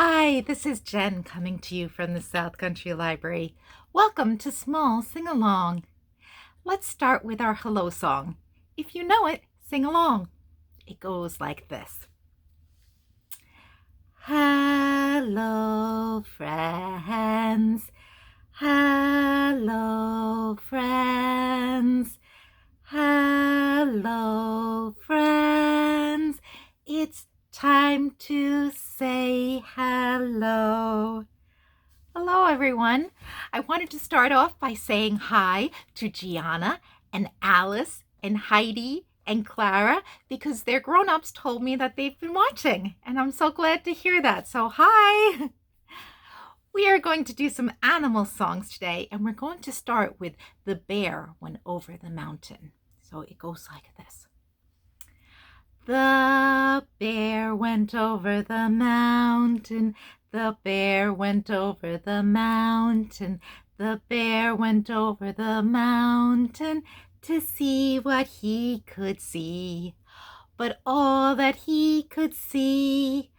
Hi, this is Jen coming to you from the South Country Library. Welcome to Small Sing-Along. Let's start with our hello song. If you know it, sing along. It goes like this. Hello, friends. Hello, friends. Hello, friends. It's time to say hello. Hello, everyone. I wanted to start off by saying hi to Gianna and Alice and Heidi and Clara because their grown-ups told me that they've been watching, and I'm so glad to hear that. So hi. We are going to do some animal songs today, and we're going to start with The Bear Went Over the Mountain. So it goes like this. The bear went over the mountain. The bear went over the mountain. The bear went over the mountain to see what he could see. But all that he could see,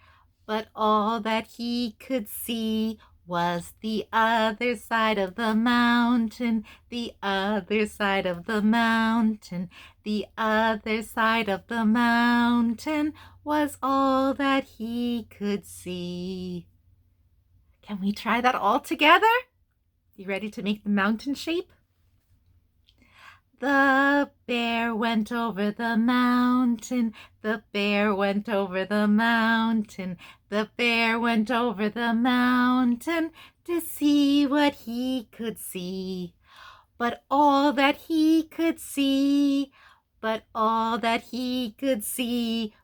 was the other side of the mountain, the other side of the mountain, the other side of the mountain was all that he could see. Can we try that all together? You ready to make the mountain shape? The bear went over the mountain. The bear went over the mountain. The bear went over the mountain to see what he could see. But all that he could see,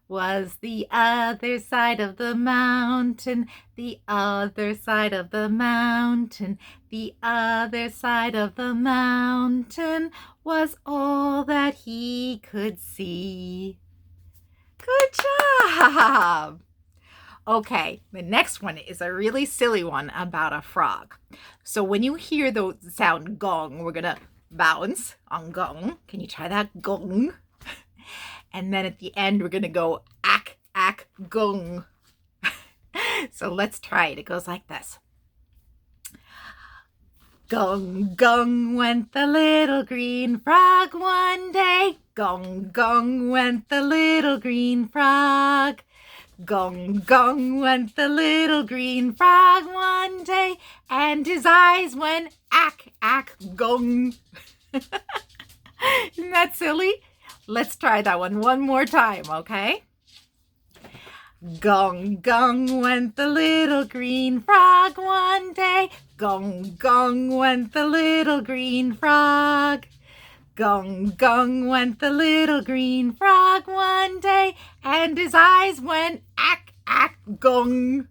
was the other side of the mountain, the other side of the mountain, the other side of the mountain was all that he could see. Good job! Okay, the next one is a really silly one about a frog. So when you hear the sound gong, we're gonna bounce on gong. Can you try that? Gong. And then at the end, we're gonna go ack, ack, gung. So let's try it. It goes like this. Gong, gong went the little green frog one day. Gong, gong went the little green frog. Gong, gong went the little green frog one day, and his eyes went ack, ack, gong. Isn't that silly? Let's try that one more time, okay? Gong, gong went the little green frog one day. Gong, gong went the little green frog. Gong, gong went the little green frog one day, and his eyes went ack, ack, gong.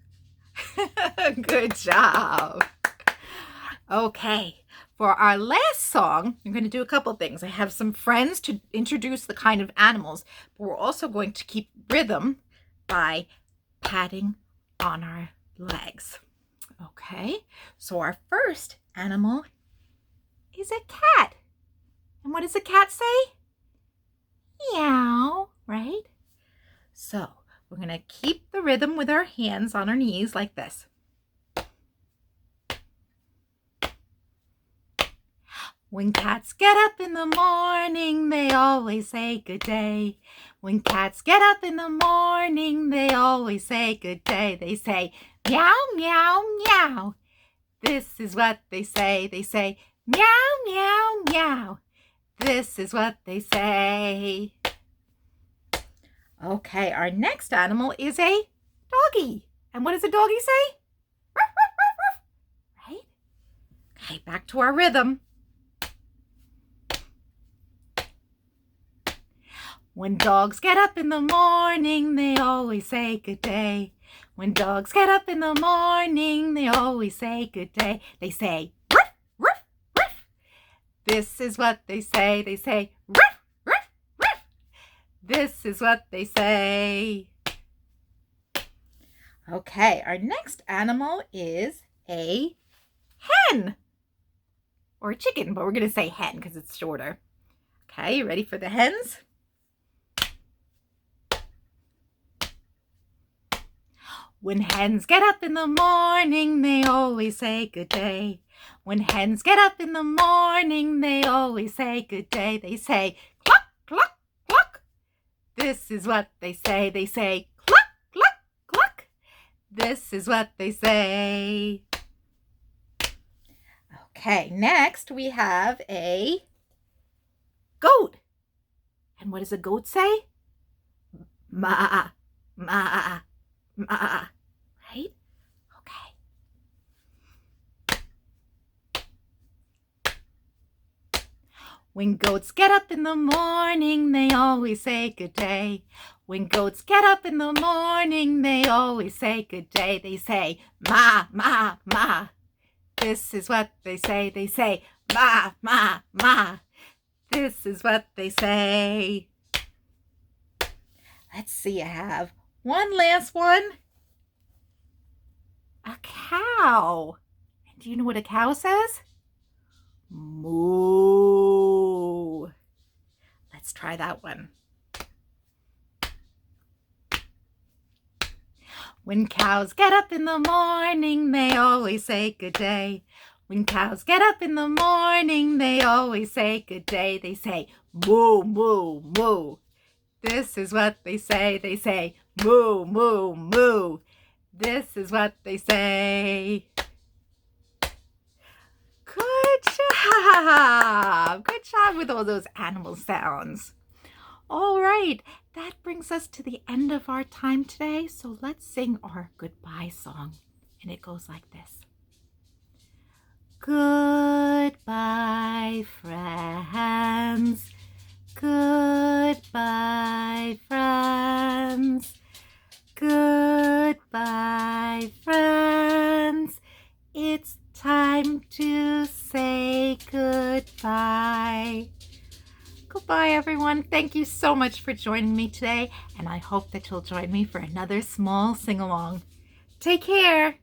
Good job. Okay, for our last song, I'm going to do a couple things. I have some friends to introduce the kind of animals, but we're also going to keep rhythm by patting on our legs. Okay, so our first animal is a cat. And what does a cat say? Meow, right? So we're going to keep the rhythm with our hands on our knees like this. When cats get up in the morning, they always say good day. When cats get up in the morning, they always say good day. They say meow, meow, meow. This is what they say. They say meow, meow, meow. This is what they say. Okay, our next animal is a doggy. And what does a doggy say? Ruff, ruff, ruff, ruff. Right? Okay, back to our rhythm. When dogs get up in the morning, they always say good day. When dogs get up in the morning, they always say good day. They say ruff, ruff, ruff. This is what they say. They say ruff, ruff, ruff. This is what they say. Okay, our next animal is a hen. Or a chicken, but we're going to say hen because it's shorter. Okay, you ready for the hens? When hens get up in the morning, they always say good day. When hens get up in the morning, they always say good day. They say cluck, cluck, cluck. This is what they say. They say cluck, cluck, cluck. This is what they say. Okay, next we have a goat. And what does a goat say? Ma, ma, ma. Right? Okay. When goats get up in the morning, they always say good day. When goats get up in the morning, they always say good day. They say ma, ma, ma. This is what they say. They say ma, ma, ma. This is what they say. Let's see, I have one last one. A cow. And do you know what a cow says? Moo. Let's try that one. When cows get up in the morning, they always say good day. When cows get up in the morning, they always say good day. They say moo, moo, moo. This is what they say. They say moo, moo, moo. This is what they say. Good job! Good job with all those animal sounds. All right, that brings us to the end of our time today. So let's sing our goodbye song. And it goes like this. Goodbye, friends. Goodbye, friends. Goodbye, friends. It's time to say goodbye. Goodbye, everyone. Thank you so much for joining me today, and I hope that you'll join me for another small sing-along. Take care.